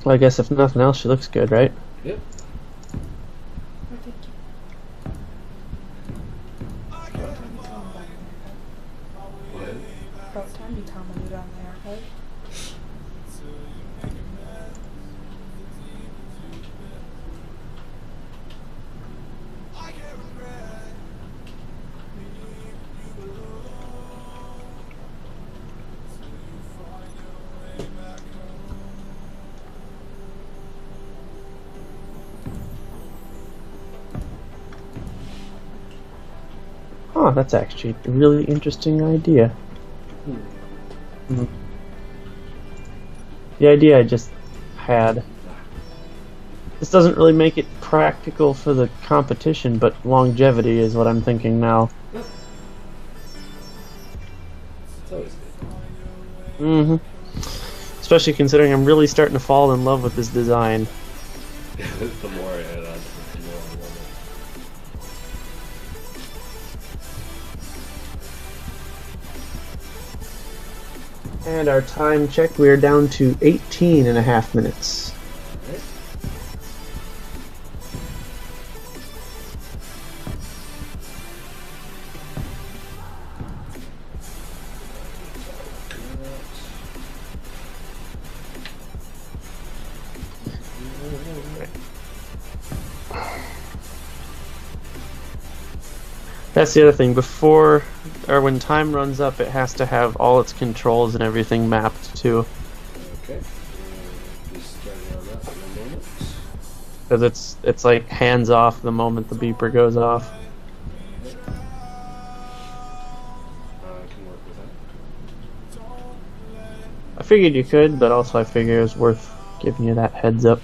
Well, I guess if nothing else, she looks good, right? Yep. Oh, thank you. What? About time you commented on the haircut. Oh, that's actually a really interesting idea. Mhm. The idea I just had. This doesn't really make it practical for the competition, but longevity is what I'm thinking now. Yep. It's always good. Mm-hmm. Especially considering I'm really starting to fall in love with this design. The more I add on to it, the more I love And our time check, we are down to 18 and a half minutes. it. Alright. That's the other thing. Before, or when time runs up, it has to have all its controls and everything mapped to. Okay. Just starting on that in a moment. Because it's like hands off the moment the beeper goes off. I can work with that. I figured you could, but also I figure it was worth giving you that heads up.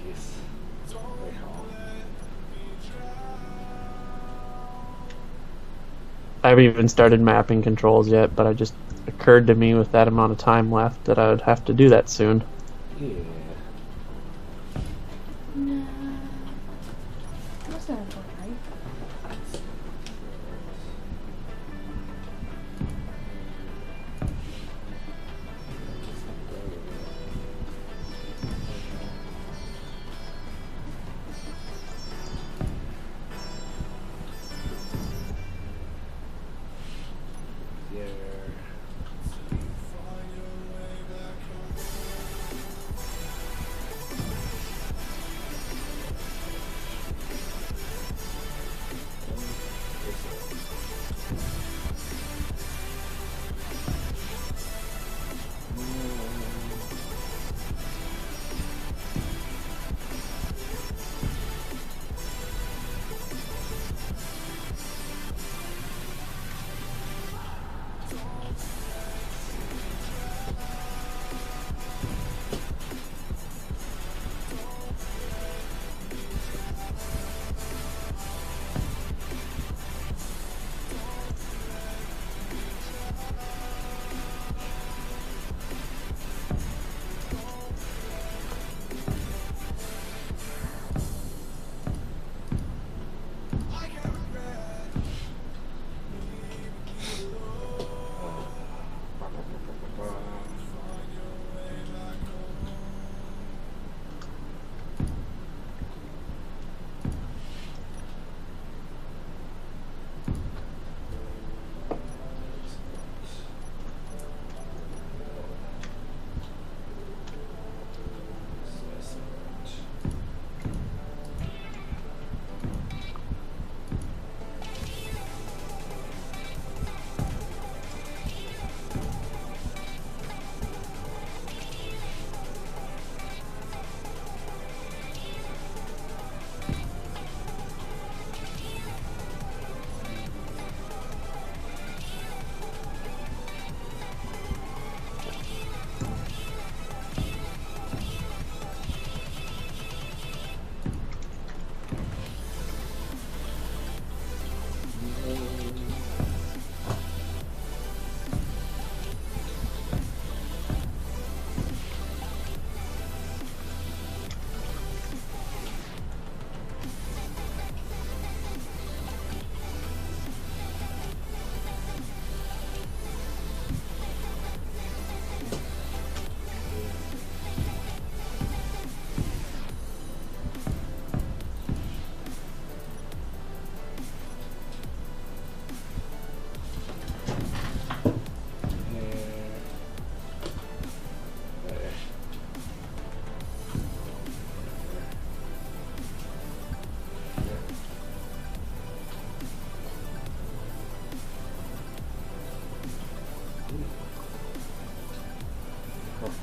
Yes. Very hard. I haven't even started mapping controls yet, but it just occurred to me with that amount of time left that I would have to do that soon. Yeah. No. That's not important, right? Yeah.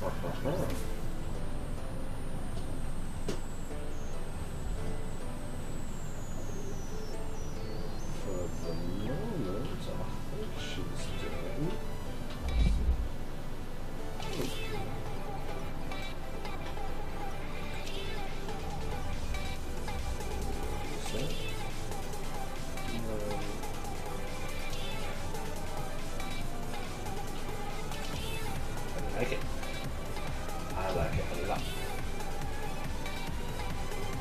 For the moment, I think she's doing. So, I like it. I like it a lot.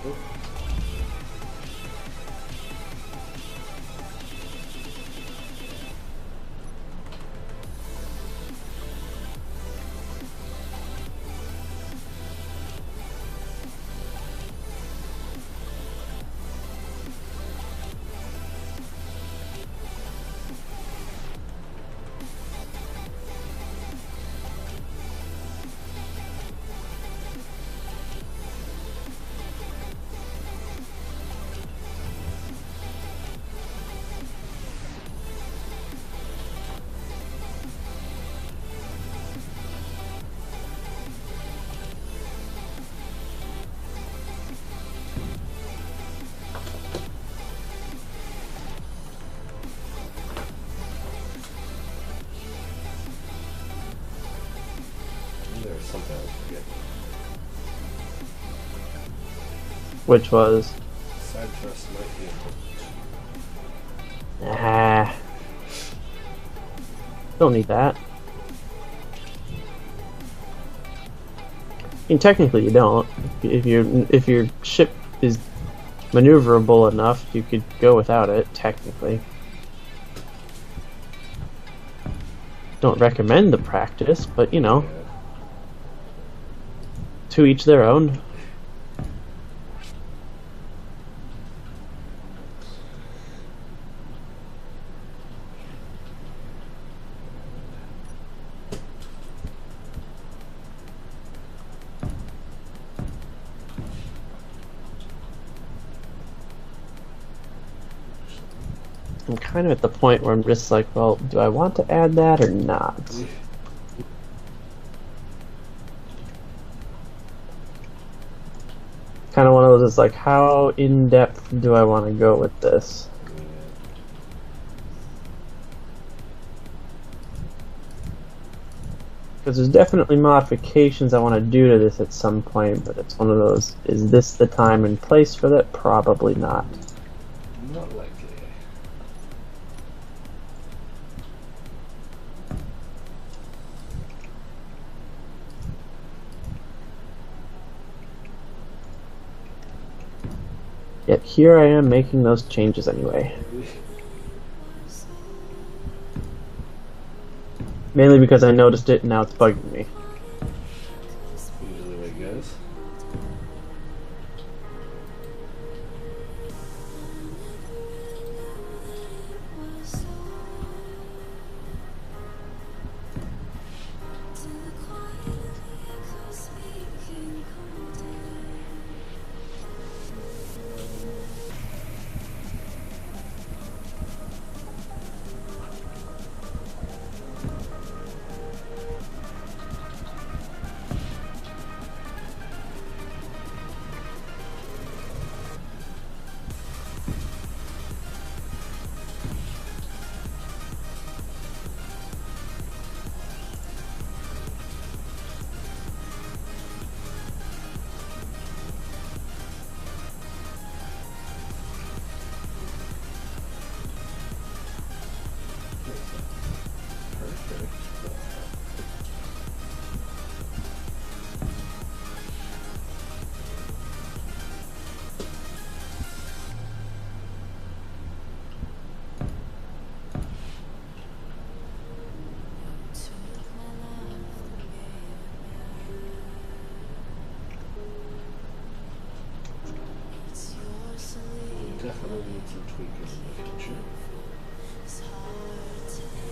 Oop. There's something I was forgetting. Which was Side thrust might be important. ah. Don't need that. I mean, technically you don't. If your ship is maneuverable enough, you could go without it. Technically, don't recommend the practice, but you know, Yeah. to each their own. I'm kind of at the point where I'm just like, well, do I want to add that or not? Kind of one of those, it's like, how in depth do I want to go with this? Because there's definitely modifications I want to do to this at some point, but it's one of those, is this the time and place for that? Probably not. Not likely. Yet here I am making those changes anyway. Mainly because I noticed it and now it's bugging me. Usually the way it goes. Definitely need some tweaking in the future.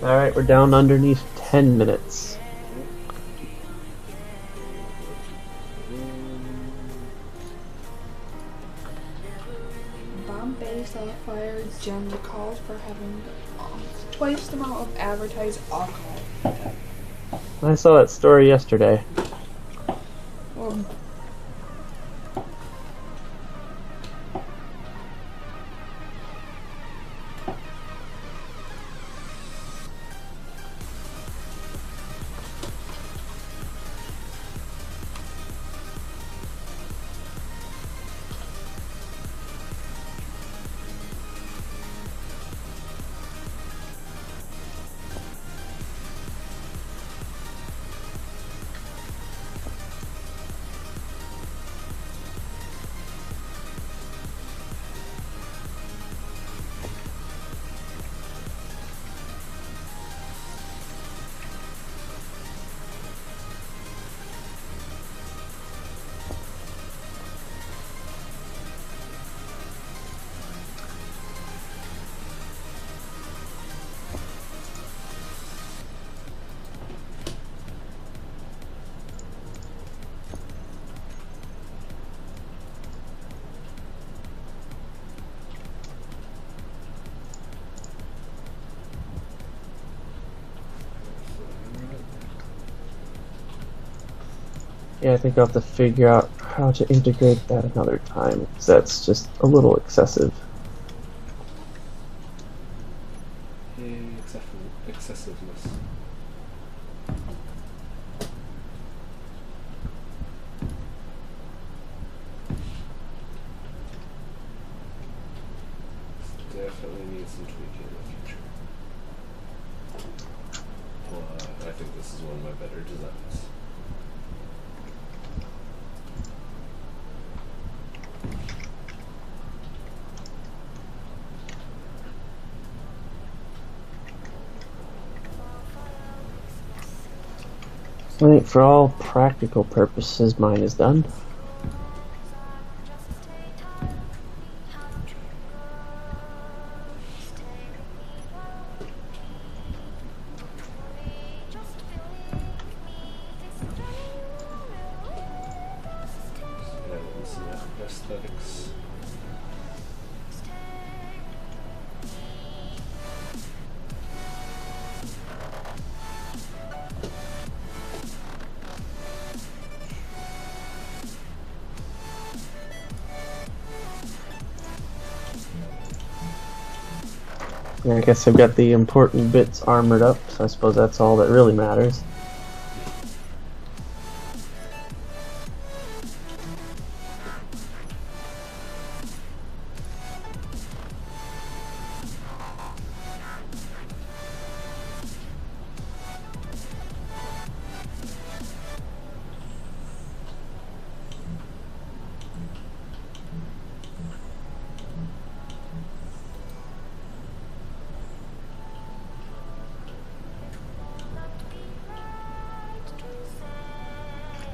Alright, we're down underneath 10 minutes. Bombay Sapphire Gem recalled for having twice the amount of advertised alcohol. I saw that story yesterday. problem. Yeah, I think I'll have to figure out how to integrate that another time, because that's just a little excessive. Yay, excessiveness. Definitely need some tweaking in the future. But I think this is one of my better designs. I think for all practical purposes, mine is done. Aesthetics. Yeah, I guess I've got the important bits armored up, so I suppose that's all that really matters.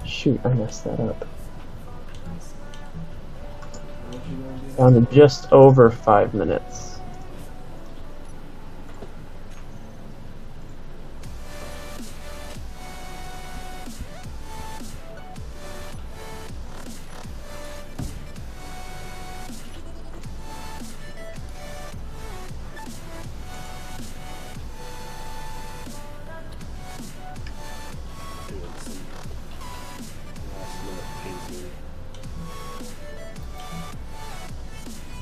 Shoot, I messed that up. Down to just over 5 minutes.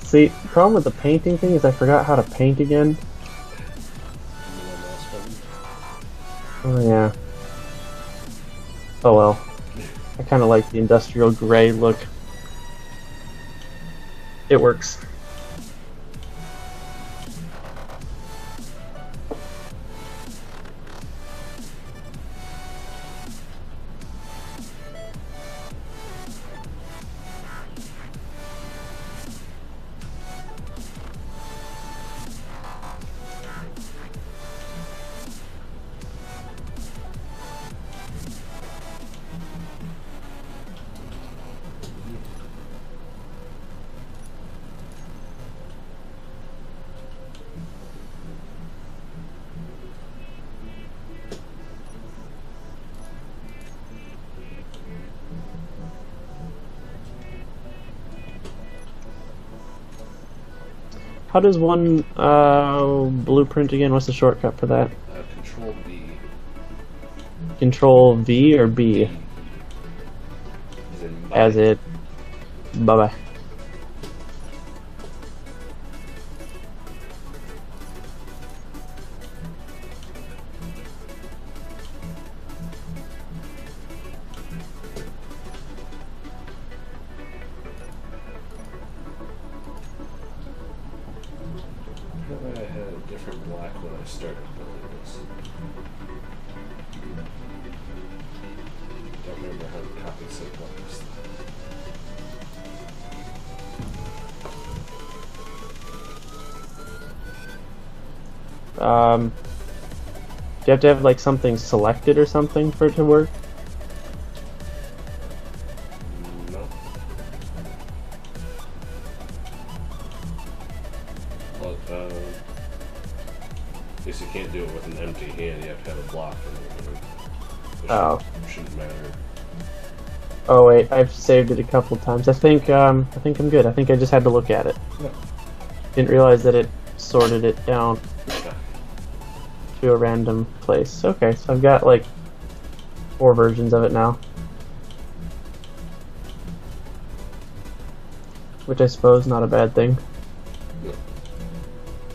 See, the problem with the painting thing is I forgot how to paint again. Oh yeah. Oh well. I kind of like the industrial gray look. It works. How does one blueprint again? What's the shortcut for that? Control B. Control V or B? as it. Bye bye. I had a different black when I started building this. Don't remember how the copy sync works. Do you have to have like something selected or something for it to work? No. Well, I guess you can't do it with an empty hand. You have to have a block. Oh. Shouldn't matter. Oh wait, I've saved it a couple times. I think I'm good. I think I just had to look at it. No. Didn't realize that it sorted it down Yeah. to a random place. Okay, so I've got like 4 versions of it now. Which I suppose not a bad thing. No.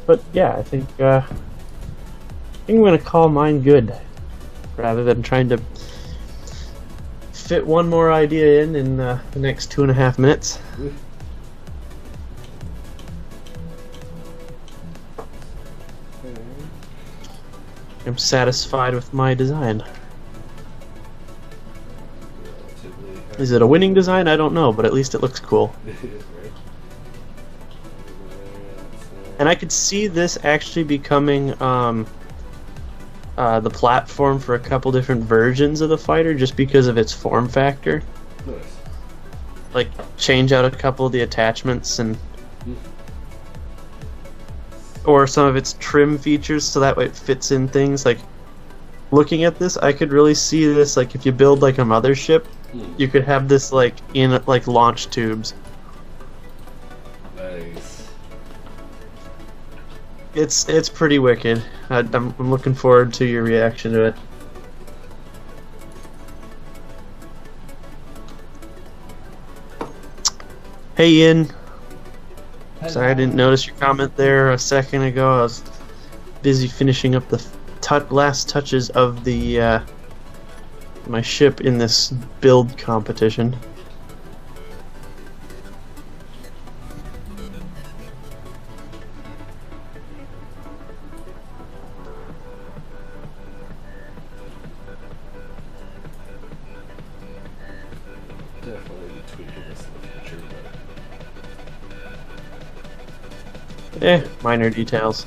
But yeah, I think I'm gonna call mine good, rather than trying to fit one more idea in the next 2.5 minutes. I'm satisfied with my design. Is it a winning design? I don't know, but at least it looks cool. And I could see this actually becoming the platform for a couple different versions of the fighter, just because of its form factor. Nice. Like, change out a couple of the attachments and or some of its trim features so that way it fits in things. Like, looking at this, I could really see this, like, if you build like a mothership, you could have this like in like launch tubes. Nice. It's pretty wicked. I'm looking forward to your reaction to it. Hey Ian. Sorry I didn't notice your comment there a second ago. I was busy finishing up the last touches of the my ship in this build competition. Definitely tweaking this in the future, but Minor details.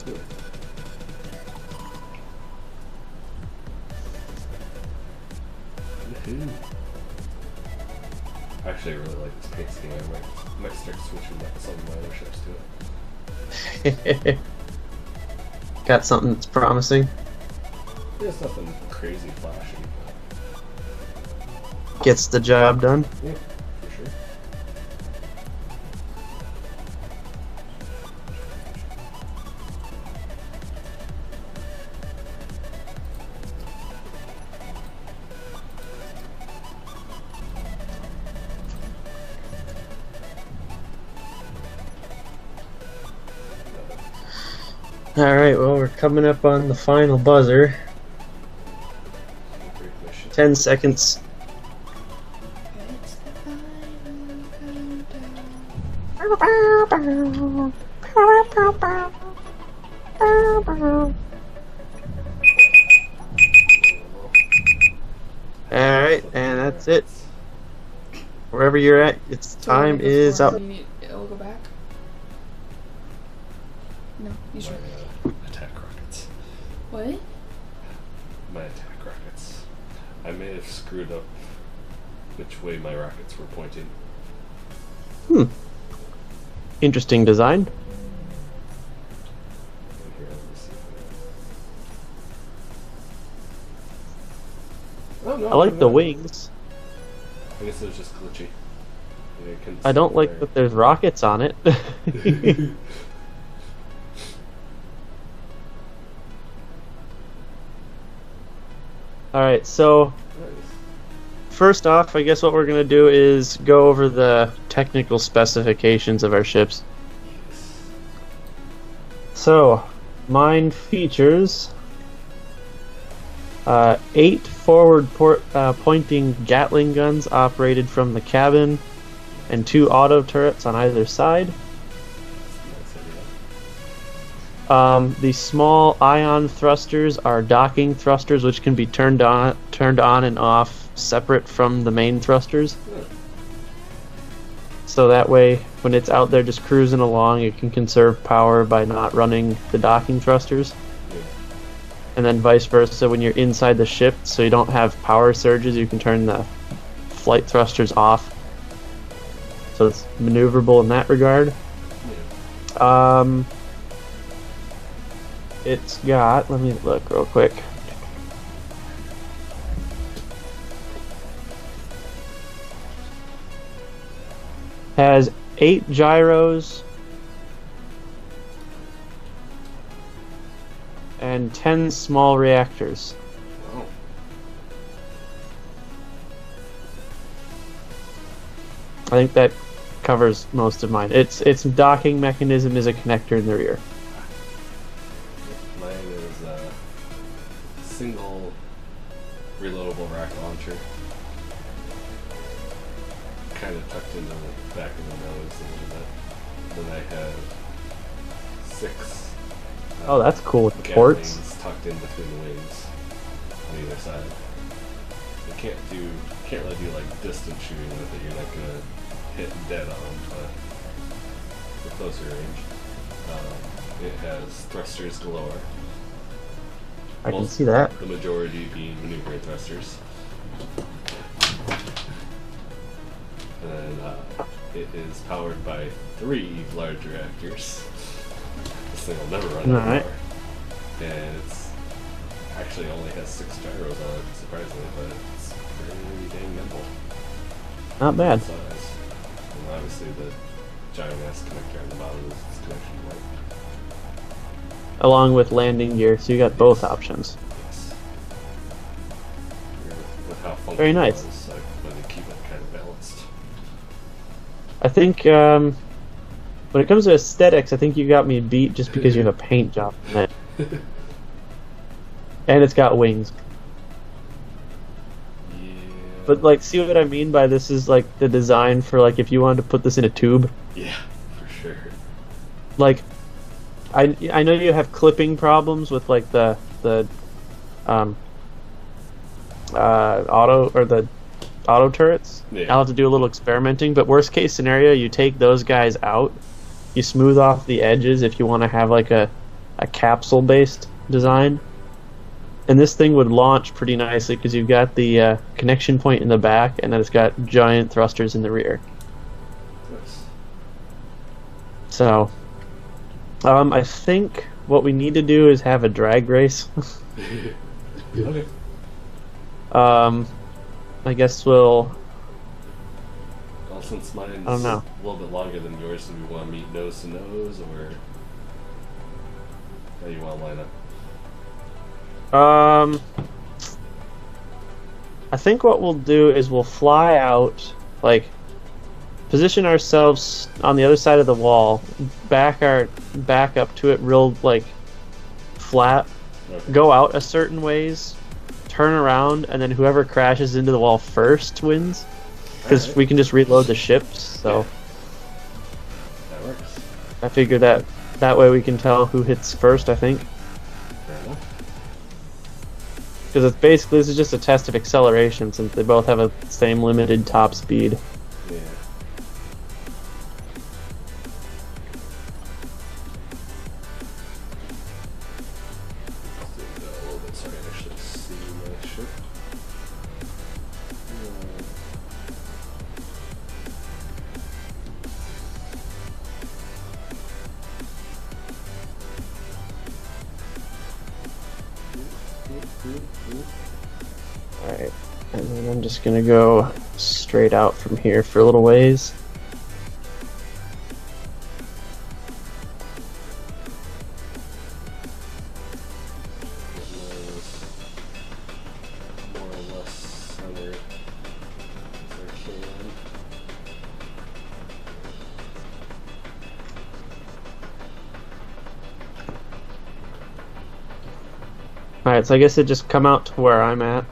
Actually, I really like this paint scheme. I might start switching some of my other ships to it. Got something that's promising. Yeah, it's nothing crazy flashy, but Gets the job done. yeah, for sure. Alright, well, we're coming up on the final buzzer. 10 seconds. It's the final countdown. Alright, and that's it. Wherever you're at, its time is up. It'll go back. No, you sure? Attack rockets. What? My attack rockets. I may have screwed up which way my rockets were pointing. Interesting design. Here, let me see if I... Oh, no, I like the not. wings. I guess it was just glitchy. Yeah, I don't like that there's rockets on it. Alright, so first off, I guess what we're going to do is go over the technical specifications of our ships. So, mine features 8 forward pointing Gatling guns operated from the cabin, and 2 auto turrets on either side. The small ion thrusters are docking thrusters, which can be turned on and off separate from the main thrusters. So that way, when it's out there just cruising along, it can conserve power by not running the docking thrusters. And then vice versa, when you're inside the ship, so you don't have power surges, you can turn the flight thrusters off. So it's maneuverable in that regard. It's got, let me look real quick. Has 8 gyros and 10 small reactors. Oh. I think that covers most of mine. Its docking mechanism is a connector in the rear. Mine is a single reloadable rocket launcher. Kind of tucked into the back of the nose a little bit. Then I have 6. Oh, that's cool with the Gatlings ports. tucked in between the wings on either side. You can't really do like distance shooting with it. You're not gonna hit dead on, but for closer range, it has thrusters galore. I can see that. The majority being maneuvering thrusters. And then it is powered by 3 large reactors. This thing will never run out of Alright. power. And it's actually only has 6 gyros on it, surprisingly, but it's pretty dang nimble. Not bad. Size. And obviously the gyro mass connector on the bottom is its connection point. Along with landing gear, so you got both options. Yes. With how functional Very nice. it is, but they keep it kind of balanced. I think when it comes to aesthetics, I think you got me beat just because you have a paint job on it. And it's got wings. Yeah. But like, see what I mean by this is like the design for like if you wanted to put this in a tube. Yeah, for sure. Like, I know you have clipping problems with like the auto turrets. Yeah. I'll have to do a little experimenting, but worst case scenario, you take those guys out, you smooth off the edges if you want to have like a capsule based design, and this thing would launch pretty nicely because you've got the connection point in the back, and then it's got giant thrusters in the rear. Nice. So I think what we need to do is have a drag race. Okay. I guess we'll. Well, since mine's I don't know. a little bit longer than yours, do we want to meet nose to nose, or how do you want to line up? I think what we'll do is we'll fly out, like, position ourselves on the other side of the wall, back up to it real, like, flat, Okay. go out a certain ways, turn around, and then whoever crashes into the wall first wins. Because Alright. we can just reload the ships, so That works. I figure that way we can tell who hits first, I think. Fair enough. Because it's basically, this is just a test of acceleration since they both have a same limited top speed. Yeah. Let's do that a little bit so I can actually see my ship. Alright, and then I'm just gonna go straight out from here for a little ways. More or less centered. Alright, so I guess it just come out to where I'm at.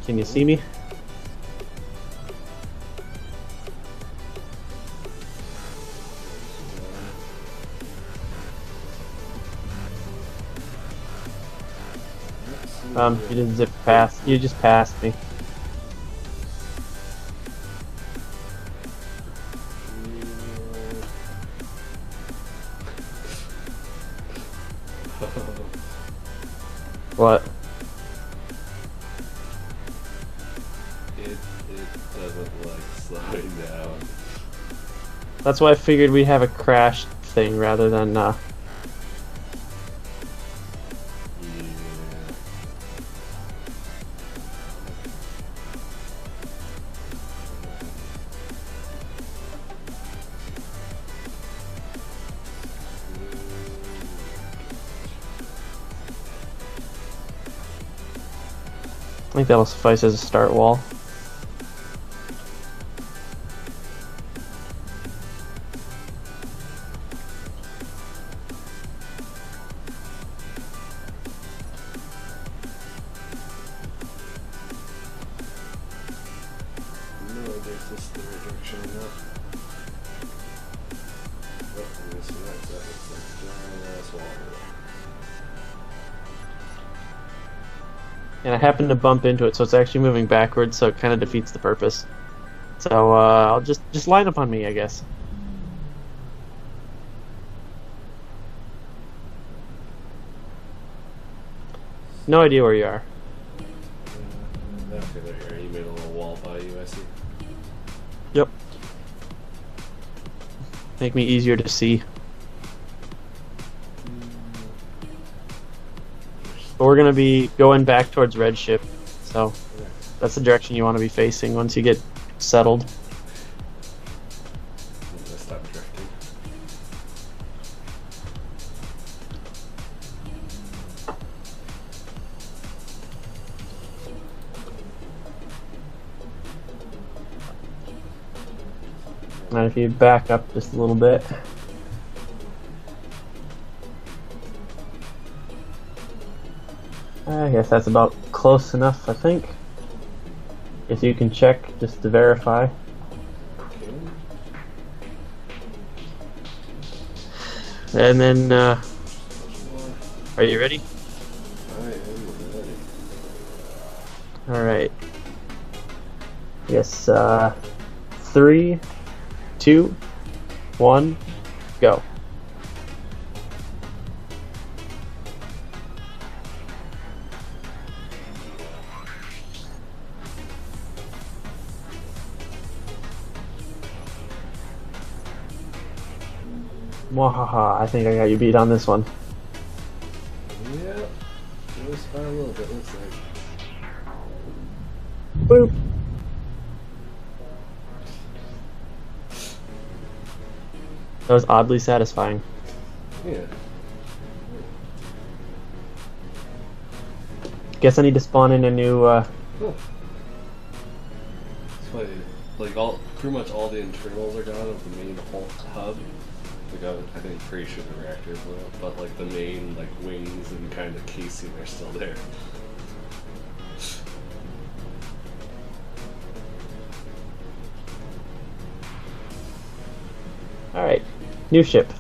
Can you see me? You didn't zip past. You just passed me. What? It doesn't like slowing down. That's why I figured we'd have a crash thing rather than Yeah. I think that'll suffice as a start wall. No idea if this is the right direction or not. Oh, I guess you're right. That looks like giant ass wall. And I happened to bump into it, so it's actually moving backwards, so it kind of defeats the purpose. So I'll just line up on me, I guess. No idea where you are. Okay, there you are. You made a little wall by you, I see. Yep. Make me easier to see. But we're gonna be going back towards Red Ship, so that's the direction you want to be facing once you get settled. I'm gonna stop drifting. And if you back up just a little bit. I guess that's about close enough, I think. If you can check just to verify. Okay. And then, are you ready? I am ready. Alright. Yes, 3, 2, 1, go. Mwahaha, I think I got you beat on this one. Yeah. It was by a little bit, looks like. Boop. That was oddly satisfying. Yeah. Guess I need to spawn in a new, Cool. It's funny, like pretty much all the internals are gone of the main whole hub. Like I think pretty sure the reactors blew up, but like the main like wings and kind of casing are still there. alright, new ship.